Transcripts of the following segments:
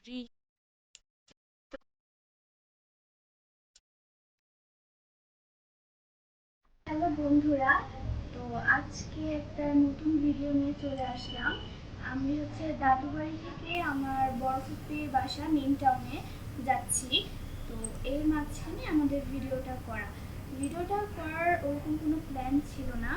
Three. Hello বন্ধুরা, তো আজকে একটা নতুন ভিডিও নিয়ে চলে আসলাম। আমি দাদুবাড়ি থেকে আমার বড় ফুপির বাসা মেইন টাউনে যাচ্ছি। তো এর মাঝখানে আমাদের ভিডিওটা করার ওরকম কোনো প্ল্যান ছিল না,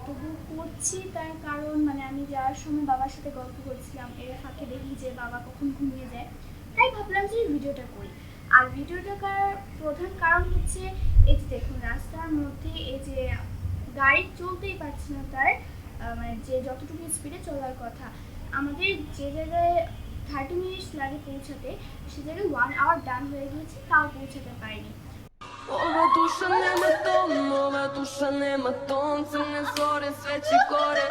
তবু করছি। তার কারণ আমি যাওয়ার সময় বাবার সাথে গল্প করছিলাম, এর ফাঁকে দেখি যে বাবা কখন ঘুমিয়ে যায়, তাই ভাবলাম যে ভিডিওটা করি। আর ভিডিওটা করার প্রধান কারণ হচ্ছে এই যে দেখুন রাস্তার মধ্যে এই যে গাড়ি চলতেই পারছে না, তার যে যতটুকু স্পিডে চলার কথা, আমাদের যে জায়গায় 30 মিনিটস লাগে পৌঁছাতে, সে জায়গায় 1 আওয়ার ডান হয়ে গিয়েছে, তাও পৌঁছাতে পারিনি। Ova dusza nematom, ova dusza nematom, crne zore, sveći gore.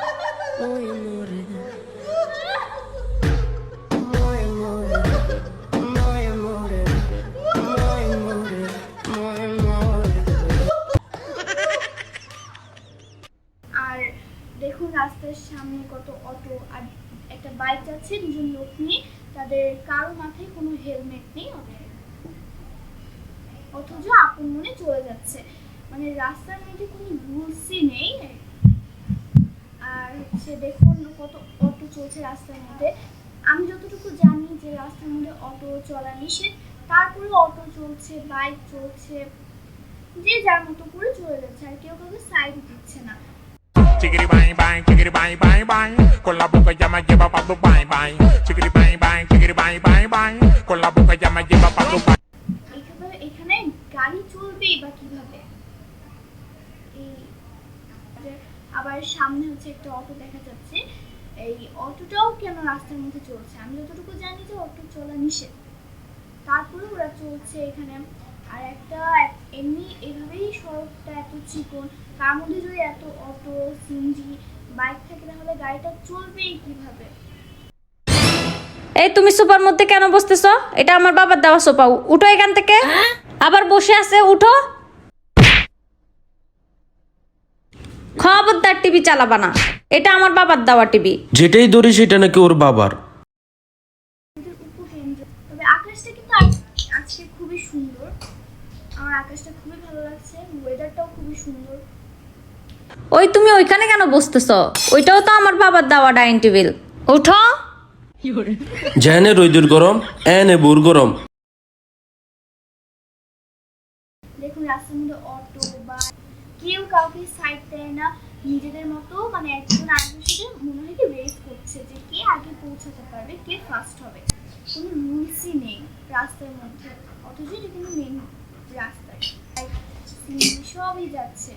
Moje more, moje more, moje more, moje more, moje more. আর দেখুন রাস্তার সামনে কত অটো আর একটা বাইক যাচ্ছে, দুজন লোক নিয়ে, তাদের কারো মাথায় কোনো হেলমেট নেই, অথচ আপন মনে চলে যাচ্ছে। রাস্তার মধ্যে কোনো রুলসই নেই। আর দেখুন কত অটো চলছে রাস্তার মধ্যে। আমি যতটুকু জানি যে রাস্তার মধ্যে অটো চলা নিষেধ, তারপরে অটো চলছে, বাইক চলছে, যে যার মতো করে চলে যাচ্ছে, আর কেউ কাউকে সাইড দিচ্ছে না। Chickity bang bang, chickity bang bang bang. Con la boca ya me lleva pa' tu bang bang. Chickity bang bang, chickity bang bang bang. Con la boca ya me lleva pa' tu bang. এখানে গাড়ি চলবেই বা কিভাবে? এই আবার সামনে একটা auto দেখা যাচ্ছে, এই অটোটাও কেন রাস্তার মধ্যে চলছে? আমি যতটুকু জানি যে অটো চলা নিষেধ, তারপরে ওরা চলছে এখানে। আর এমনি এভাবেই সড়কটা এত চিকন, তার মধ্যে যদি এত অটো, সিএনজি, বাইক থাকে, তাহলে গাড়িটা চলবেই কিভাবে? এই তুমি সোফার মধ্যে কেন বসতেছো? এটা আমার বাবার দেওয়া সোফা, উঠো এখান থেকে। আবার বসে আছে, উঠো। খবরদার টিভি চালাবা না, এটা আমার বাবার দেওয়া টিভি। যেটাই ধরি সেটা নাকি ওর বাবার। তবে আকাশটা কিন্তু আজকে খুবই সুন্দর, আমার আকাশটা খুবই ভালো লাগছে, ওয়েদারটাও খুবই সুন্দর। ওই তুমি ওইখানে কেন বসতেছো? ওইটাও তো আমার বাবার দেওয়া ডাইনিং টেবিল, উঠো। যেনে রইদুর গরম এনে বুর গরম। দেখুন রাস্তার মধ্যে অটো বা কেউ কাউকে সাইড দেয় না, নিজেদের মতো একজন আরেকজনের সাথে মনে হয় কি রেস করছে যে কে আগে পৌঁছাতে পারবে, কে ফার্স্ট হবে। কোনো রুলসই নেই রাস্তার মধ্যে, অথচ এটা কিন্তু মেন রাস্তায় সবই যাচ্ছে।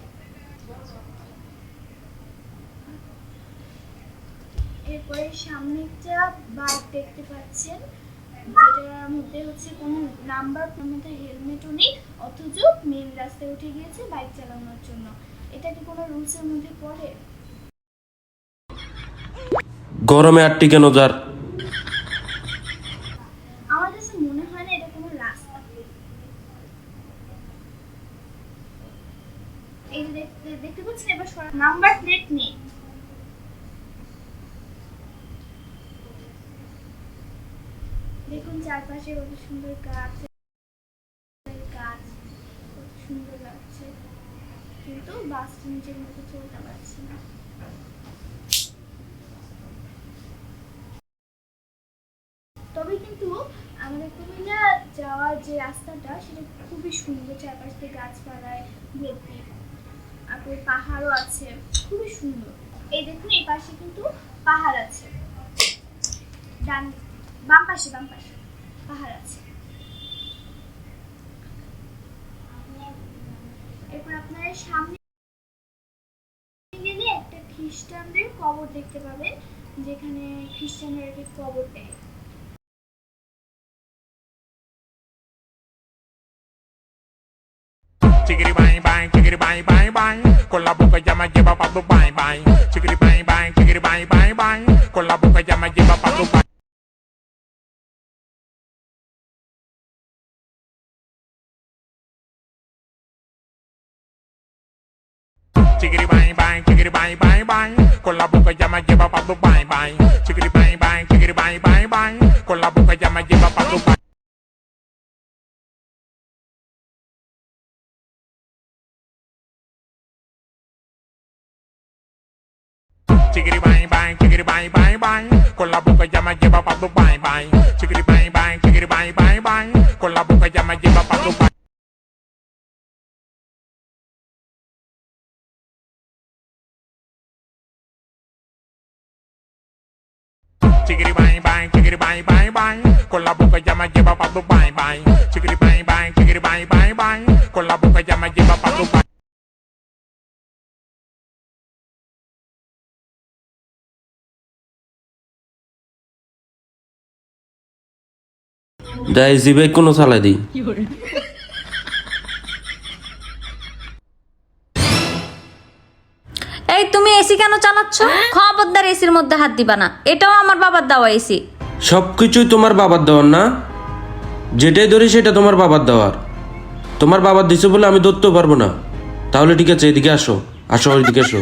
এরপরে সামনে একটা বাইক দেখতে পাচ্ছেন, যেটার মধ্যে কোনো নাম্বার, মধ্যে হেলমেটও নেই, অথচ মেন রাস্তায় উঠে গিয়েছে বাইক চালানোর জন্য। এটা কি কোনো রুলসের মধ্যে পড়ে? গরমে আটটি কেন যার? আমার কাছে মনে হয় না এটা কোনো রাস্তা। এই যে দেখতে পাচ্ছেন, এবার নাম্বার প্লেট নেই। দেখুন চারপাশে কত সুন্দর গাছ, গাছ কত সুন্দর লাগছে, কিন্তু বাসটা নিজের মতো চলতে পারছে না। তবে কিন্তু আমাদের কুমিল্লা যাওয়ার যে রাস্তাটা, সেটা খুবই সুন্দর, চারপাশ থেকে গাছপালায় ভর্তি, তারপরে পাহাড়ও আছে, খুবই সুন্দর। এই দেখুন এই পাশে কিন্তু পাহাড় আছে, বাম পাশে পাহাড় আছে। এরপর আপনারা সামনে গেলে একটা খ্রিস্টানদের কবর দেখতে পাবেন, যেখানে খ্রিস্টানরা কবর দেয়। Chickity bang bang, chickity bang bang bang. Con la boca ya me lleva pa' tu bang bang. Chickity bang bang, chickity bang bang bang. Con la boca ya me lleva pa' tu bang. Chickity bang bang, chickity bang bang bang. Con la boca ya me lleva pa' tu bang bang. Chickity bang bang, chickity bang bang bang. Con la boca ya me lleva pa' tu Chickity bang bang, chickity bang bang bang. Con la boca ya me lleva pa' tu bang bang. Chickity bang bang, chickity bang bang bang. Con la boca ya me lleva pa' tu bang. Chickity bang bang, chickity bang bang bang. Con la boca ya me lleva pa' tu bang bang. Chickity bang bang, chickity bang bang bang. Con la boca ya me lleva pa' tu bang. যাই জিবে কোনো চালাই দিই। এই তুমি AC কেন চালাচ্ছ? খবরদার এসির মধ্যে হাত দিবা না, এটাও আমার বাবার দেওয়া এসি। সবকিছুই তোমার বাবার দেওয়ার না, যেটাই ধরি সেটা তোমার বাবার দেওয়ার। তোমার বাবার দিছে বলে আমি ধরতেও পারবো না। তাহলে ঠিক আছে, এদিকে আসো, আসো এদিকে আসো,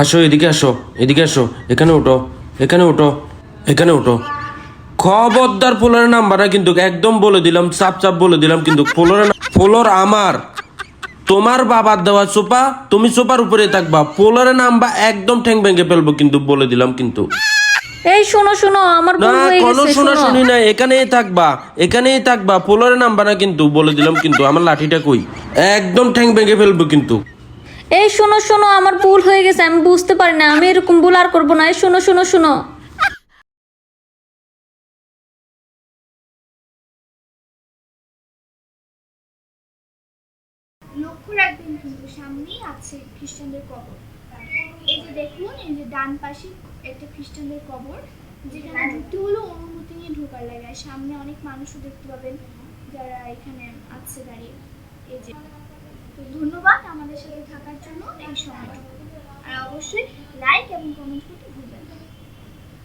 আসো এদিকে আসো, এদিকে আসো, এখানে ওঠো, এখানে ওঠো, এখানে ওঠো। খবরদার ফ্লোরের নাম্বার না কিন্তু, একদম বলে দিলাম, চাপ চাপ বলে দিলাম কিন্তু। ফ্লোর আমার, তোমার বাবার দেওয়া সোফা, তুমি সোফার উপরে থাকবা। ফ্লোরের নাম্বার একদম ঠ্যাং ভেঙে ফেলবো কিন্তু, বলে দিলাম কিন্তু। এই শোনো শোনো, আমার ভুল না হয়ে কোনো গেছে, শোনা শোনো। শুনি না, এখানেই থাকবা, এখানেই থাকবা। ফ্লোরে নামবা না কিন্তু, বলে দিলাম কিন্তু। আমার লাঠিটা কই? একদম ঠ্যাং ভেঙে ফেলবো কিন্তু। এই শোনো শোনো, আমার ভুল হয়ে গেছে, আমি বুঝতে পারি না, আমি এরকম ভুল আর করবো না। এই শোনো শোনো শোনো। লক্ষ্য রাখবেন কিন্তু সামনেই আছে খ্রিস্টানদের কবর। এই যে দেখুন, এই যে ডান পাশে একটা খ্রিস্টানদের কবর, যেখানে ঢুকতে হলো অনুমতি নিয়ে ঢোকার লাগে। আর সামনে অনেক মানুষও দেখতে পাবেন যারা এখানে আছে দাঁড়িয়ে। এই যে, তো ধন্যবাদ আমাদের সাথে থাকার জন্য এই সময়টুকু। আর অবশ্যই লাইক এবং কমেন্ট করতে ভুলবেন না।